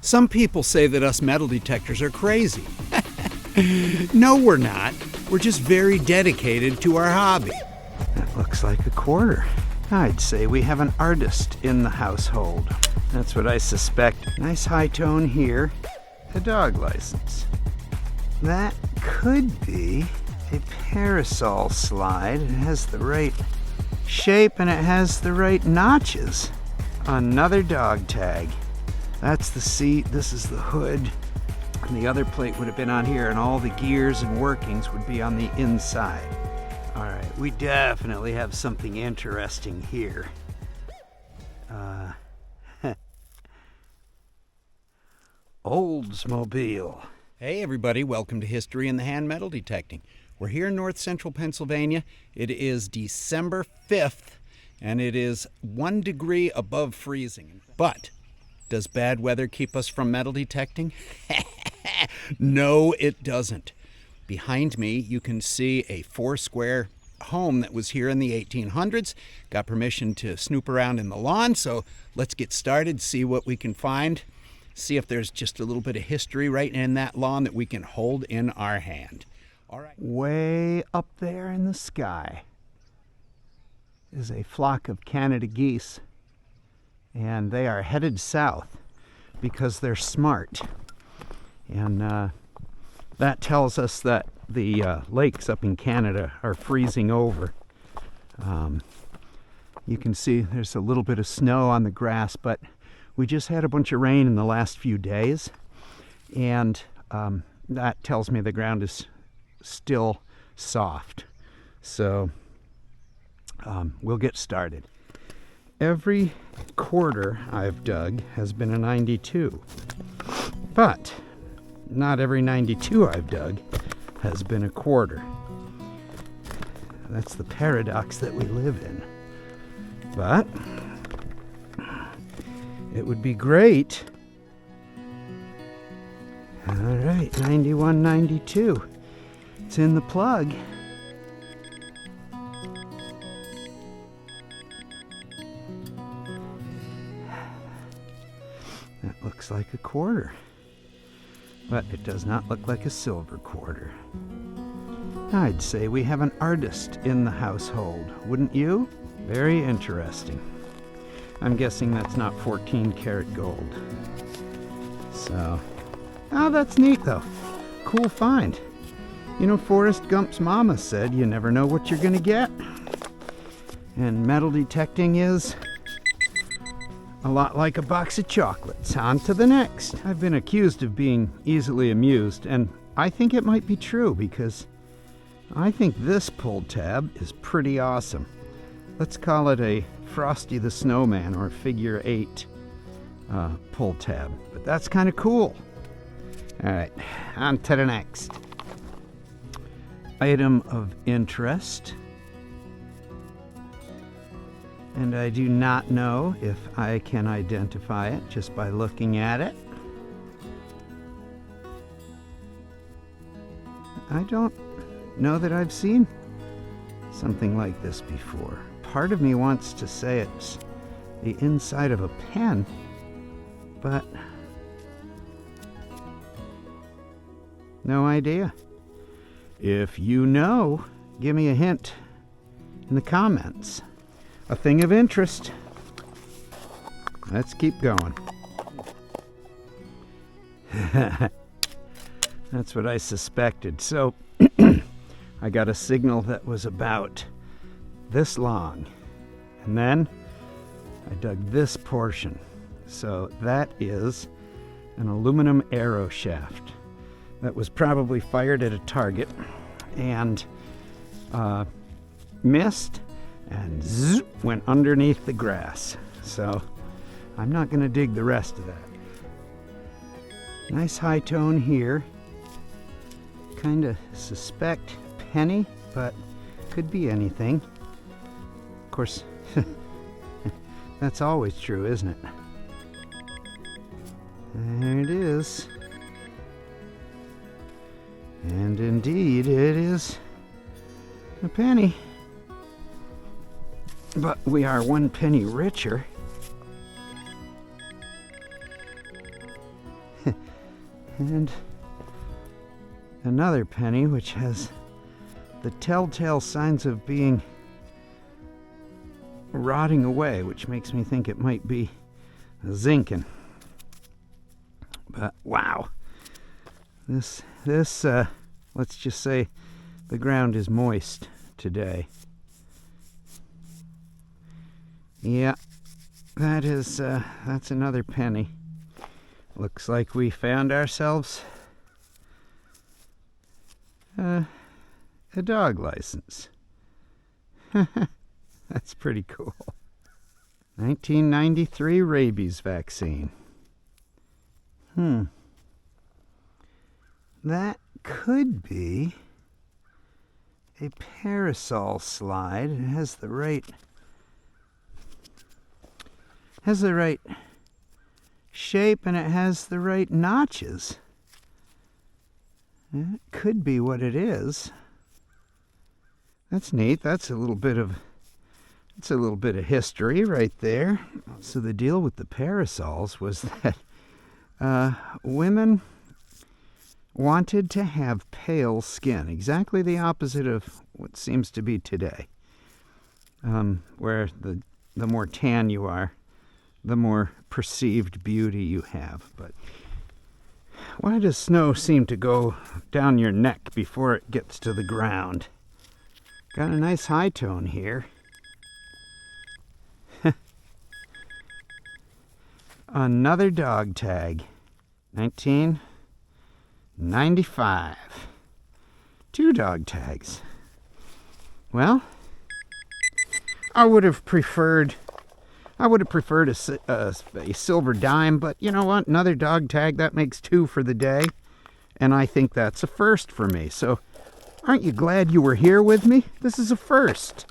Some people say that us metal detectors are crazy. No, we're not. We're just very dedicated to our hobby. That looks like a quarter. I'd say we have an artist in the household. That's what I suspect. Nice high tone here. A dog license. That could be a parasol slide. It has the right shape and it has the right notches. Another dog tag. That's the seat, this is the hood, and the other plate would have been on here, and all the gears and workings would be on the inside. All right, we definitely have something interesting here. Oldsmobile. Hey everybody, welcome to History in the Hand Metal Detecting. We're here in north central Pennsylvania. It is December 5th, and it is 1 degree above freezing. But does bad weather keep us from metal detecting? No, it doesn't. Behind me, you can see a 4-square home that was here in the 1800s. Got permission to snoop around in the lawn, so let's get started, see what we can find, see if there's just a little bit of history right in that lawn that we can hold in our hand. All right. Way up there in the sky is a flock of Canada geese. And they are headed south because they're smart. And that tells us that the lakes up in Canada are freezing over. You can see there's a little bit of snow on the grass, but we just had a bunch of rain in the last few days. And that tells me the ground is still soft. So we'll get started. Every quarter I've dug has been a 92, but not every 92 I've dug has been a quarter. That's the paradox that we live in. But it would be great. All right, 91, 92. It's in the plug. That looks like a quarter, but it does not look like a silver quarter. I'd say we have an artist in the household, wouldn't you? Very interesting. I'm guessing that's not 14 karat gold. So, oh, that's neat though. Cool find. You know, Forrest Gump's mama said you never know what you're gonna get. And metal detecting is a lot like a box of chocolates. On to the next. I've been accused of being easily amused, and I think it might be true because I think this pull tab is pretty awesome. Let's call it a Frosty the Snowman or figure 8 pull tab. But that's kind of cool. All right, on to the next. Item of interest. And I do not know if I can identify it just by looking at it. I don't know that I've seen something like this before. Part of me wants to say it's the inside of a pen, but no idea. If you know, give me a hint in the comments. A thing of interest. Let's keep going. That's what I suspected. So I got a signal that was about this long. And then I dug this portion. So that is an aluminum arrow shaft that was probably fired at a target and missed and zzz, went underneath the grass. So I'm not going to dig the rest of that. Nice high tone here. Kind of suspect penny, but could be anything. Of course, that's always true, isn't it? There it is. And indeed, it is a penny. But we are 1 penny richer. And another penny which has the telltale signs of being rotting away, which makes me think it might be a zinkin. But wow, this let's just say the ground is moist today. Yeah, that's another penny. Looks like we found ourselves a dog license. That's pretty cool. 1993 rabies vaccine. That could be a parasol slide. It has the right shape and it has the right notches. It could be what it is. That's neat. That's a little bit of history right there. So the deal with the parasols was that women wanted to have pale skin, exactly the opposite of what seems to be today, where the more tan you are, the more perceived beauty you have. But why does snow seem to go down your neck before it gets to the ground? Got a nice high tone here. Another dog tag. 1995. 2 dog tags. Well, I would have preferred a silver dime, but you know what? Another dog tag, that makes 2 for the day, and I think that's a first for me. So aren't you glad you were here with me? This is a first.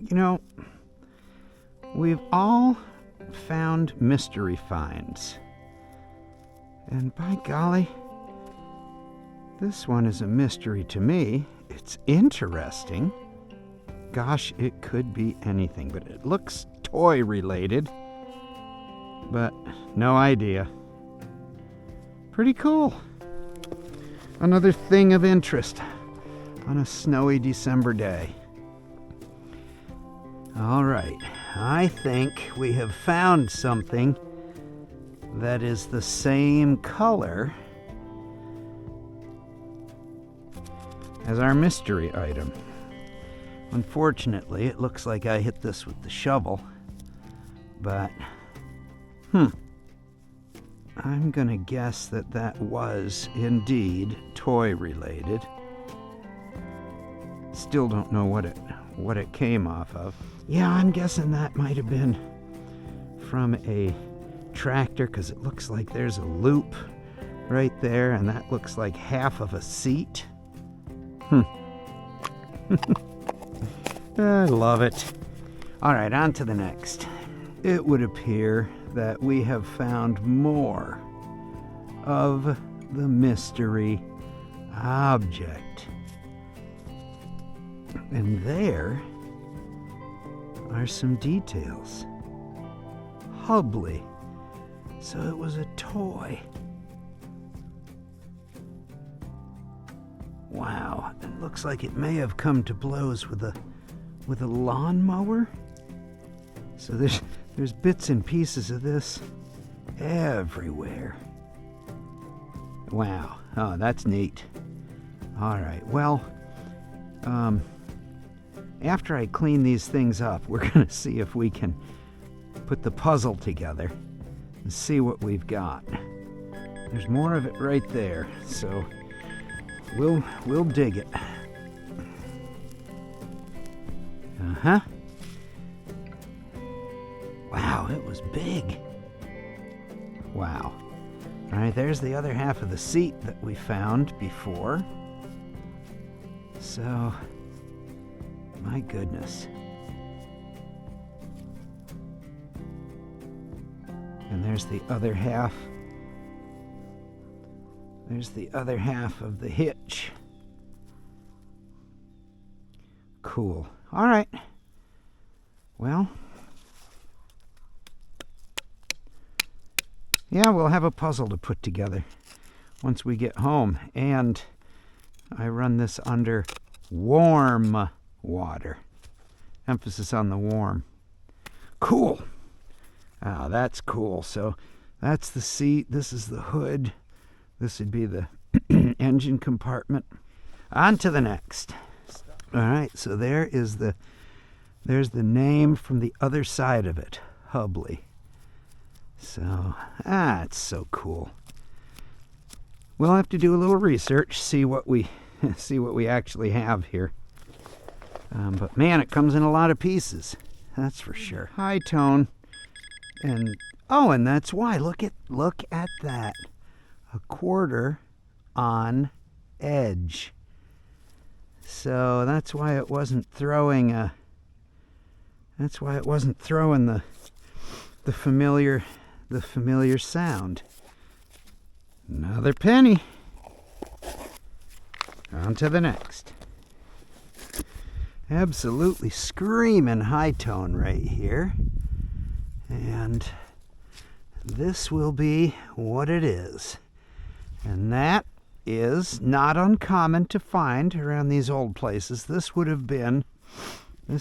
You know, we've all found mystery finds. And by golly, this one is a mystery to me. It's interesting. Gosh, it could be anything, but it looks toy related. But no idea. Pretty cool. Another thing of interest on a snowy December day. All right, I think we have found something that is the same color as our mystery item. Unfortunately, it looks like I hit this with the shovel, but I'm gonna guess that was indeed toy related. Still don't know what it came off of. Yeah, I'm guessing that might have been from a tractor, because it looks like there's a loop right there, and that looks like half of a seat. I love it. All right, on to the next. It would appear that we have found more of the mystery object. And there are some details. Hubley. So it was a toy. Wow, it looks like it may have come to blows with a lawnmower. So there's bits and pieces of this everywhere. Wow. Oh, that's neat. All right. Well, after I clean these things up, we're going to see if we can put the puzzle together and see what we've got. There's more of it right there, so we'll dig it. Wow, it was big. Wow. All right, there's the other half of the seat that we found before. So, my goodness. And there's the other half. There's the other half of the hitch. Cool. All right. Well, yeah, we'll have a puzzle to put together once we get home. And I run this under warm water. Emphasis on the warm. Cool. Oh, that's cool. So that's the seat. This is the hood. This would be the engine compartment. On to the next. All right, so there's the name from the other side of it, Hubley. So, it's so cool. We'll have to do a little research, see what we actually have here. But man, it comes in a lot of pieces. That's for sure. High tone, and that's why. Look at that. A quarter on edge. So that's why it wasn't throwing the familiar sound. Another penny. On to the next. Absolutely screaming high tone right here. And this will be what it is. And that is not uncommon to find around these old places. This would have been one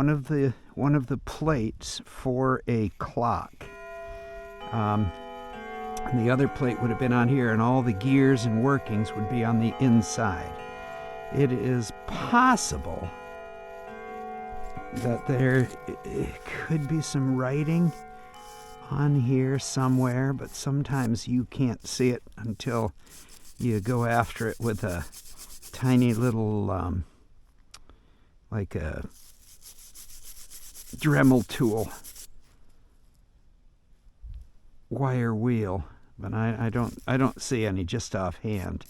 of the plates for a clock. And the other plate would have been on here, and all the gears and workings would be on the inside. It is possible that there could be some writing on here somewhere, but sometimes you can't see it until you go after it with a tiny little like a Dremel tool wire wheel, but I don't see any just offhand.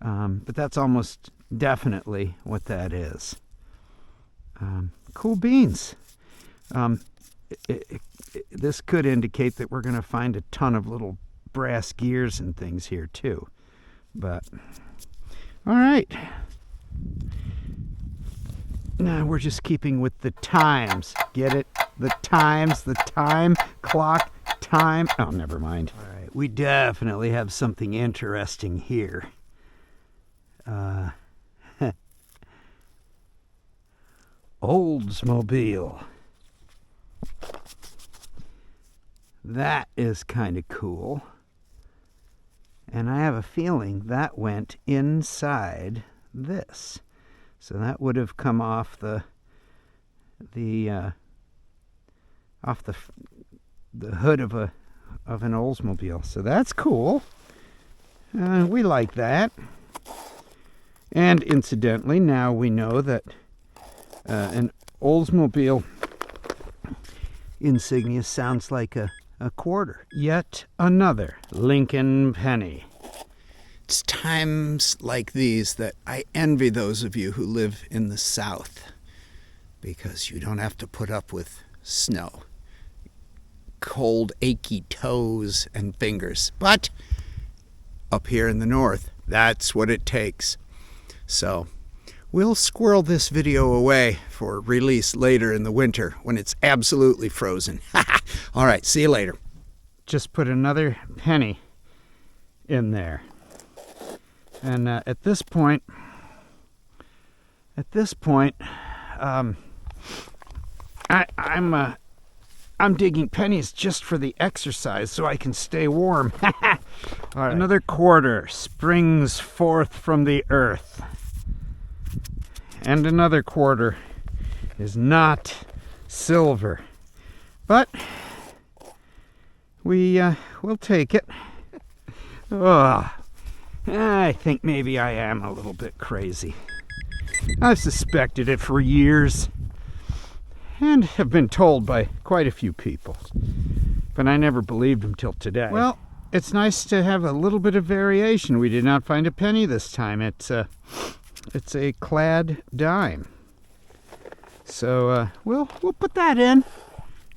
But that's almost definitely what that is. Cool beans. This could indicate that we're going to find a ton of little brass gears and things here too. But all right. Now we're just keeping with the times. Get it? The times, the time, clock, time. Oh, never mind. All right. We definitely have something interesting here. Oldsmobile. That is kind of cool. And I have a feeling that went inside this. So that would have come off the hood of an Oldsmobile. So that's cool. We like that. And incidentally, now we know that an Oldsmobile insignia sounds like a quarter. Yet another Lincoln penny. It's times like these that I envy those of you who live in the South, because you don't have to put up with snow, cold, achy toes and fingers. But up here in the North, that's what it takes. So we'll squirrel this video away for release later in the winter when it's absolutely frozen. All right, see you later. Just put another penny in there. And at this point, I'm digging pennies just for the exercise so I can stay warm. All right. Another quarter springs forth from the earth. And another quarter is not silver. But we'll take it. Oh, I think maybe I am a little bit crazy. I've suspected it for years and have been told by quite a few people, but I never believed them till today. Well, it's nice to have a little bit of variation. We did not find a penny this time. It's a clad dime. So we'll put that in.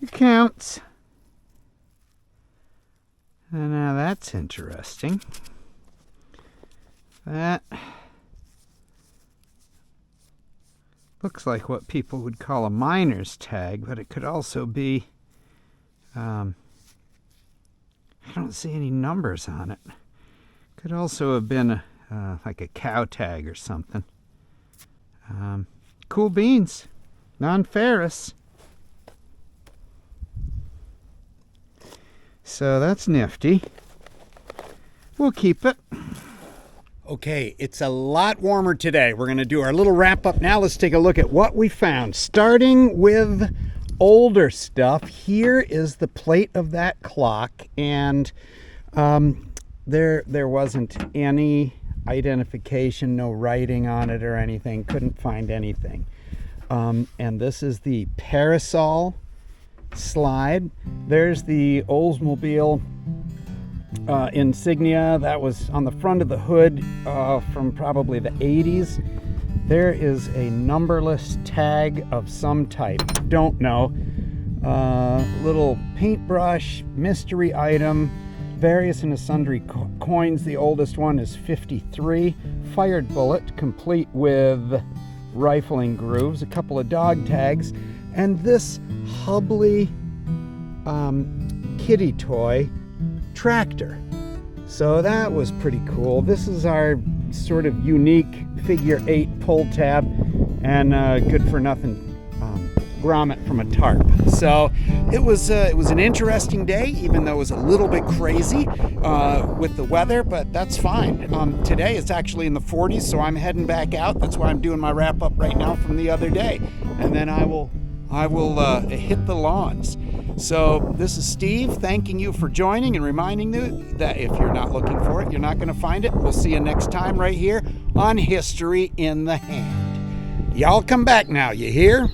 It counts. And now that's interesting. Looks like what people would call a miner's tag, but it could also be, I don't see any numbers on it. Could also have been like a cow tag or something. Cool beans, non-ferrous. So that's nifty. We'll keep it. Okay, it's a lot warmer today. We're going to do our little wrap up now. Let's take a look at what we found. Starting with older stuff, here is the plate of that clock, and there wasn't any identification, no writing on it or anything. Couldn't find anything. And this is the parasol slide. There's the Oldsmobile insignia that was on the front of the hood from probably the 80s. There is a numberless tag of some type, don't know. Little paintbrush, mystery item, various and sundry coins. The oldest one is 53. Fired bullet, complete with rifling grooves, a couple of dog tags, and this Hubley kitty toy tractor. So that was pretty cool. This is our sort of unique figure 8 pull tab, and good for nothing grommet from a tarp. So it was an interesting day, even though it was a little bit crazy with the weather, but that's fine. Today it's actually in the 40s, so I'm heading back out. That's why I'm doing my wrap up right now from the other day, and then I will hit the lawns. So this is Steve thanking you for joining and reminding you that if you're not looking for it, you're not going to find it. We'll see you next time right here on History in the Hand. Y'all come back now, you hear?